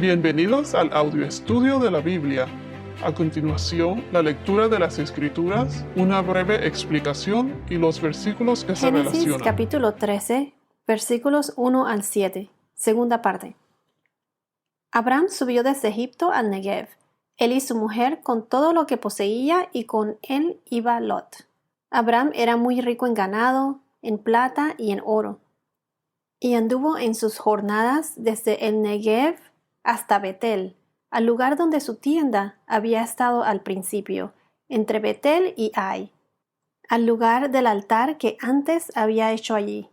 Bienvenidos al audio estudio de la Biblia. A continuación, la lectura de las Escrituras, una breve explicación y los versículos que se Génesis relacionan. capítulo 13, versículos 1 al 7, segunda parte. Abraham subió desde Egipto al Negev, él y su mujer con todo lo que poseía y con él iba Lot. Abraham era muy rico en ganado, en plata y en oro. Y anduvo en sus jornadas desde el Negev hasta Betel, al lugar donde su tienda había estado al principio, entre Betel y Ai, al lugar del altar que antes había hecho allí.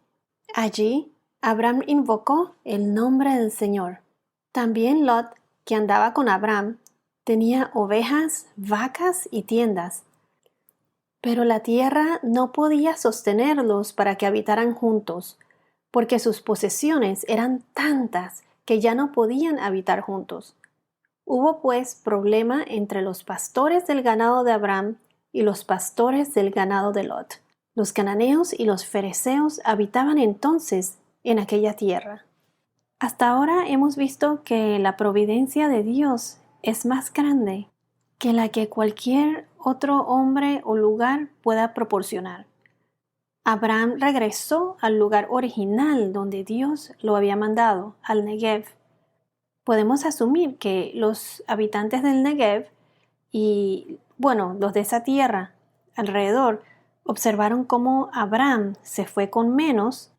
Allí Abraham invocó el nombre del Señor. También Lot, que andaba con Abraham, tenía ovejas, vacas y tiendas. Pero la tierra no podía sostenerlos para que habitaran juntos, porque sus posesiones eran tantas que ya no podían habitar juntos. Hubo pues problema entre los pastores del ganado de Abraham y los pastores del ganado de Lot. Los cananeos y los fereceos habitaban entonces en aquella tierra. Hasta ahora hemos visto que la providencia de Dios es más grande que la que cualquier otro hombre o lugar pueda proporcionar. Abraham regresó al lugar original donde Dios lo había mandado, al Negev. Podemos asumir que los habitantes del Negev y, los de esa tierra alrededor observaron cómo Abraham se fue con menos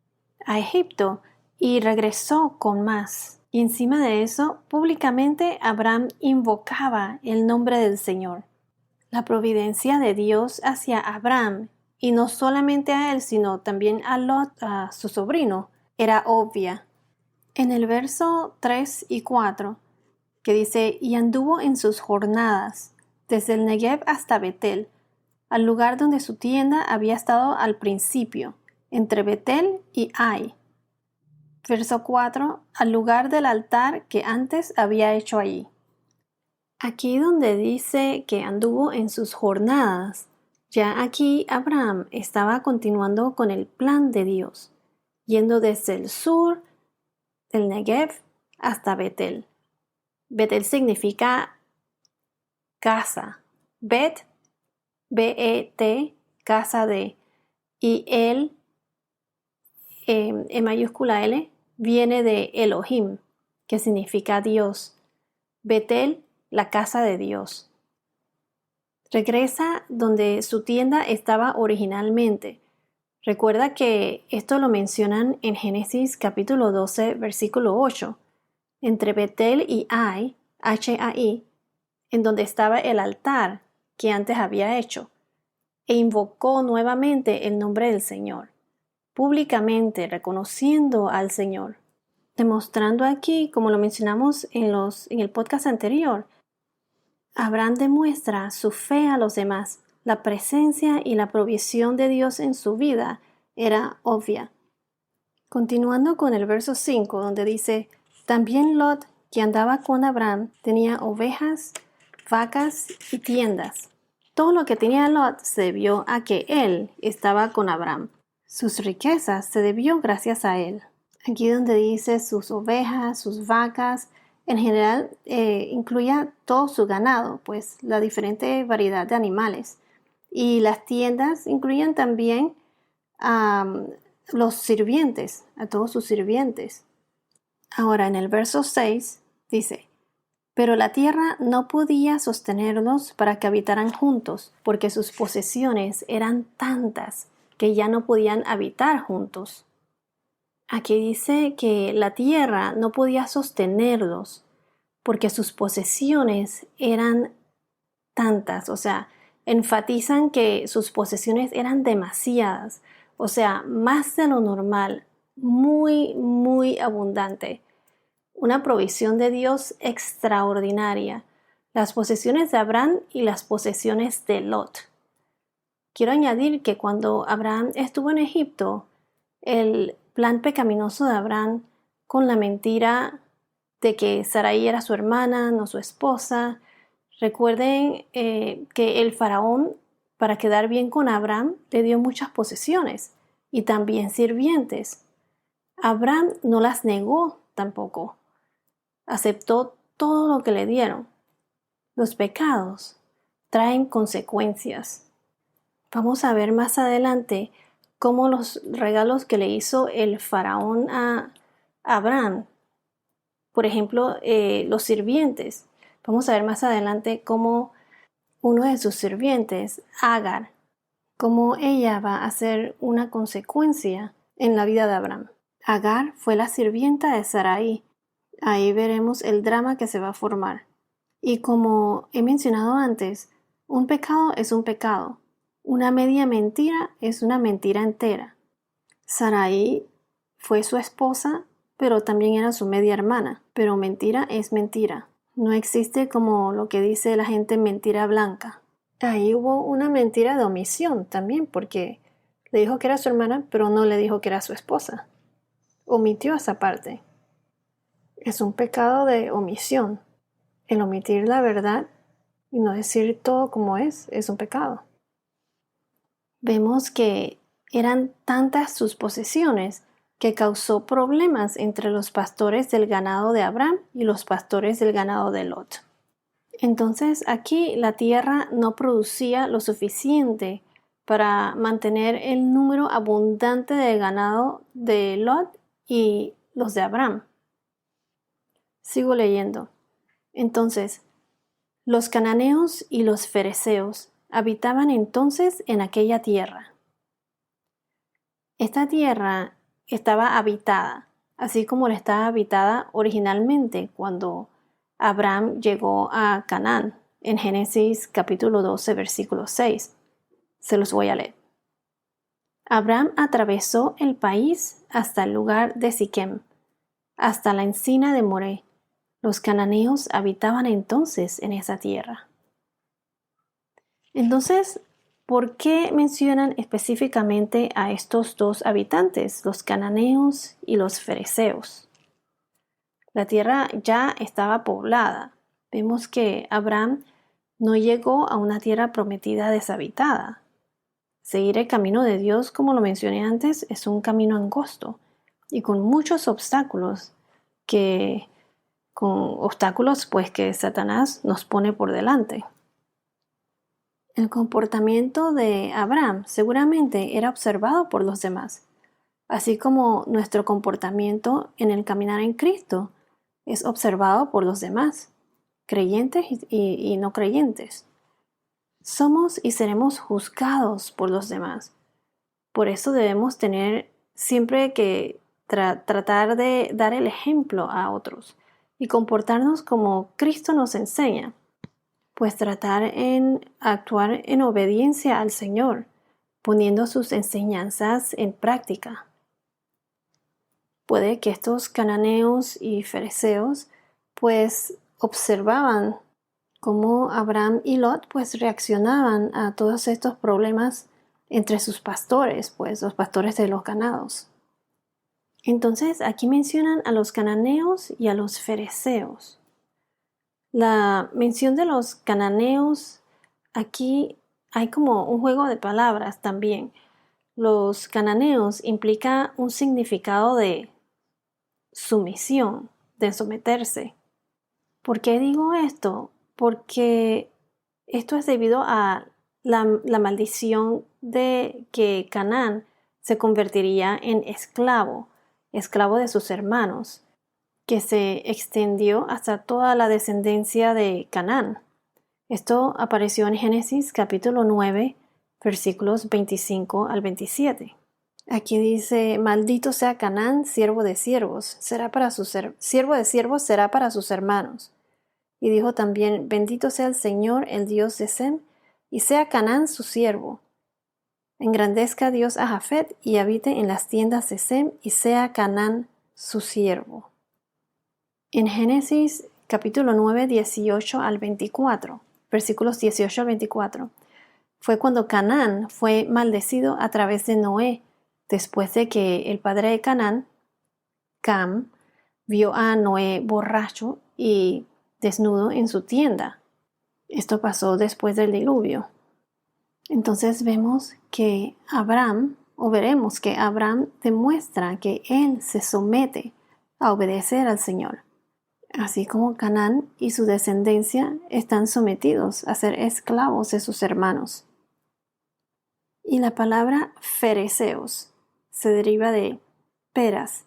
a Egipto y regresó con más. Y encima de eso, públicamente Abraham invocaba el nombre del Señor. La providencia de Dios hacia Abraham, y no solamente a él, sino también a Lot, a su sobrino, era obvia. En el verso 3 y 4, que dice, y anduvo en sus jornadas, desde el Negev hasta Betel, al lugar donde su tienda había estado al principio, entre Betel y Ai. Verso 4, al lugar del altar que antes había hecho allí. Aquí donde dice que anduvo en sus jornadas, ya aquí Abraham estaba continuando con el plan de Dios, yendo desde el sur del Negev hasta Betel. Betel significa casa. Bet, B-E-T, casa de. Y el, en mayúscula L, viene de Elohim, que significa Dios. Betel, la casa de Dios. Regresa donde su tienda estaba originalmente. Recuerda que esto lo mencionan en Génesis capítulo 12, versículo 8. Entre Betel y Ai, H-A-I, en donde estaba el altar que antes había hecho, e invocó nuevamente el nombre del Señor, públicamente reconociendo al Señor, demostrando aquí, como lo mencionamos en el podcast anterior, Abraham demuestra su fe a los demás. La presencia y la provisión de Dios en su vida era obvia. Continuando con el verso 5, donde dice, también Lot, que andaba con Abraham, tenía ovejas, vacas y tiendas. Todo lo que tenía Lot se debió a que él estaba con Abraham. Sus riquezas se debió gracias a él. Aquí donde dice sus ovejas, sus vacas, en general incluía todo su ganado, pues la diferente variedad de animales. Y las tiendas incluían también los sirvientes, a todos sus sirvientes. Ahora en el verso 6 dice, pero la tierra no podía sostenerlos para que habitaran juntos, porque sus posesiones eran tantas que ya no podían habitar juntos. Aquí dice que la tierra no podía sostenerlos, porque sus posesiones eran tantas, o sea, enfatizan que sus posesiones eran demasiadas, o sea, más de lo normal, muy, muy abundante. Una provisión de Dios extraordinaria. Las posesiones de Abraham y las posesiones de Lot. Quiero añadir que cuando Abraham estuvo en Egipto, el plan pecaminoso de Abraham con la mentira de que Sarai era su hermana, no su esposa. Recuerden que el faraón, para quedar bien con Abraham, le dio muchas posesiones y también sirvientes. Abraham no las negó tampoco. Aceptó todo lo que le dieron. Los pecados traen consecuencias. Vamos a ver más adelante cómo los regalos que le hizo el faraón a Abraham, por ejemplo, los sirvientes. Vamos a ver más adelante cómo uno de sus sirvientes, Agar, cómo ella va a ser una consecuencia en la vida de Abraham. Agar fue la sirvienta de Sarai. Ahí veremos el drama que se va a formar. Y como he mencionado antes, un pecado es un pecado. Una media mentira es una mentira entera. Sarai fue su esposa, pero también era su media hermana. Pero mentira es mentira. No existe como lo que dice la gente mentira blanca. Ahí hubo una mentira de omisión también, porque le dijo que era su hermana, pero no le dijo que era su esposa. Omitió esa parte. Es un pecado de omisión. El omitir la verdad y no decir todo como es un pecado. Vemos que eran tantas sus posesiones que causó problemas entre los pastores del ganado de Abraham y los pastores del ganado de Lot. Entonces aquí la tierra no producía lo suficiente para mantener el número abundante de ganado de Lot y los de Abraham. Sigo leyendo. Entonces, los cananeos y los fereceos habitaban entonces en aquella tierra. Esta tierra estaba habitada, así como la estaba habitada originalmente cuando Abraham llegó a Canaán, en Génesis capítulo 12, versículo 6. Se los voy a leer. Abraham atravesó el país hasta el lugar de Siquem, hasta la encina de Moré. Los cananeos habitaban entonces en esa tierra. Entonces, ¿por qué mencionan específicamente a estos dos habitantes, los cananeos y los fereceos? La tierra ya estaba poblada. Vemos que Abraham no llegó a una tierra prometida deshabitada. Seguir el camino de Dios, como lo mencioné antes, es un camino angosto y con muchos obstáculos que Satanás nos pone por delante. El comportamiento de Abraham seguramente era observado por los demás, así como nuestro comportamiento en el caminar en Cristo es observado por los demás, creyentes y no creyentes. Somos y seremos juzgados por los demás. Por eso debemos tener siempre que tratar de dar el ejemplo a otros y comportarnos como Cristo nos enseña, pues tratar en actuar en obediencia al Señor, poniendo sus enseñanzas en práctica. Puede que estos cananeos y fereceos pues observaban cómo Abraham y Lot pues reaccionaban a todos estos problemas entre sus pastores, pues los pastores de los ganados. Entonces aquí mencionan a los cananeos y a los fereceos. La mención de los cananeos, aquí hay como un juego de palabras también. Los cananeos implica un significado de sumisión, de someterse. ¿Por qué digo esto? Porque esto es debido a la maldición de que Canaán se convertiría en esclavo de sus hermanos, que se extendió hasta toda la descendencia de Canaán. Esto apareció en Génesis capítulo 9, versículos 25 al 27. Aquí dice, maldito sea Canaán, siervo de siervos, siervo de siervos será para sus hermanos. Y dijo también, bendito sea el Señor, el Dios de Sem, y sea Canaán su siervo. Engrandezca Dios a Jafet y habite en las tiendas de Sem, y sea Canaán su siervo. En Génesis capítulo 9, 18 al 24, versículos 18 al 24, fue cuando Canaán fue maldecido a través de Noé, después de que el padre de Canaán, Cam, vio a Noé borracho y desnudo en su tienda. Esto pasó después del diluvio. Entonces veremos que Abraham demuestra que él se somete a obedecer al Señor. así como Canaán y su descendencia están sometidos a ser esclavos de sus hermanos. Y la palabra fereceos se deriva de peras,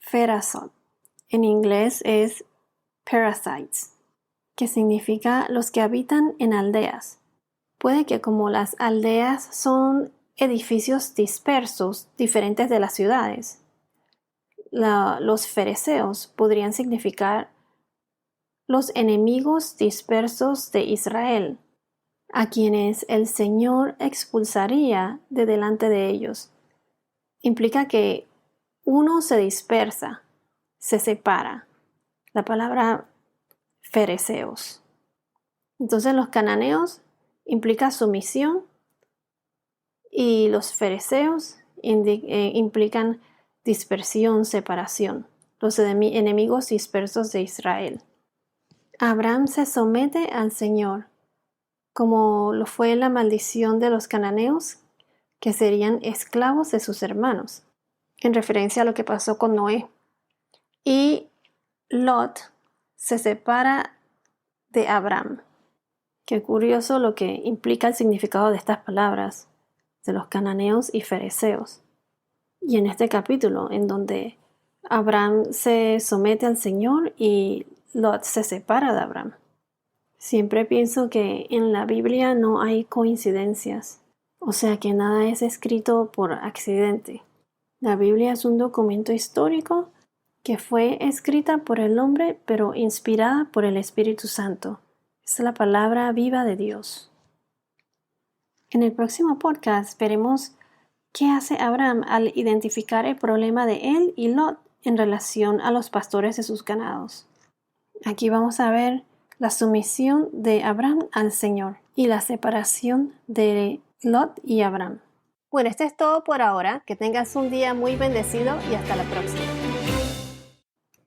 ferasot. En inglés es parasites, que significa los que habitan en aldeas. Puede que como las aldeas son edificios dispersos, diferentes de las ciudades, los fereceos podrían significar los enemigos dispersos de Israel, a quienes el Señor expulsaría de delante de ellos. Implica que uno se dispersa, se separa. La palabra fereceos. Entonces los cananeos implica sumisión y los fereceos implican dispersión, separación, los enemigos dispersos de Israel. Abraham se somete al Señor, como lo fue la maldición de los cananeos, que serían esclavos de sus hermanos, en referencia a lo que pasó con Noé. Y Lot se separa de Abraham. Qué curioso lo que implica el significado de estas palabras, de los cananeos y fereceos. Y en este capítulo, en donde Abraham se somete al Señor y Lot se separa de Abraham. Siempre pienso que en la Biblia no hay coincidencias, o sea que nada es escrito por accidente. La Biblia es un documento histórico que fue escrita por el hombre, pero inspirada por el Espíritu Santo. Es la palabra viva de Dios. En el próximo podcast veremos qué hace Abraham al identificar el problema de él y Lot en relación a los pastores de sus ganados. Aquí vamos a ver la sumisión de Abraham al Señor y la separación de Lot y Abraham. Bueno, esto es todo por ahora. Que tengas un día muy bendecido y hasta la próxima.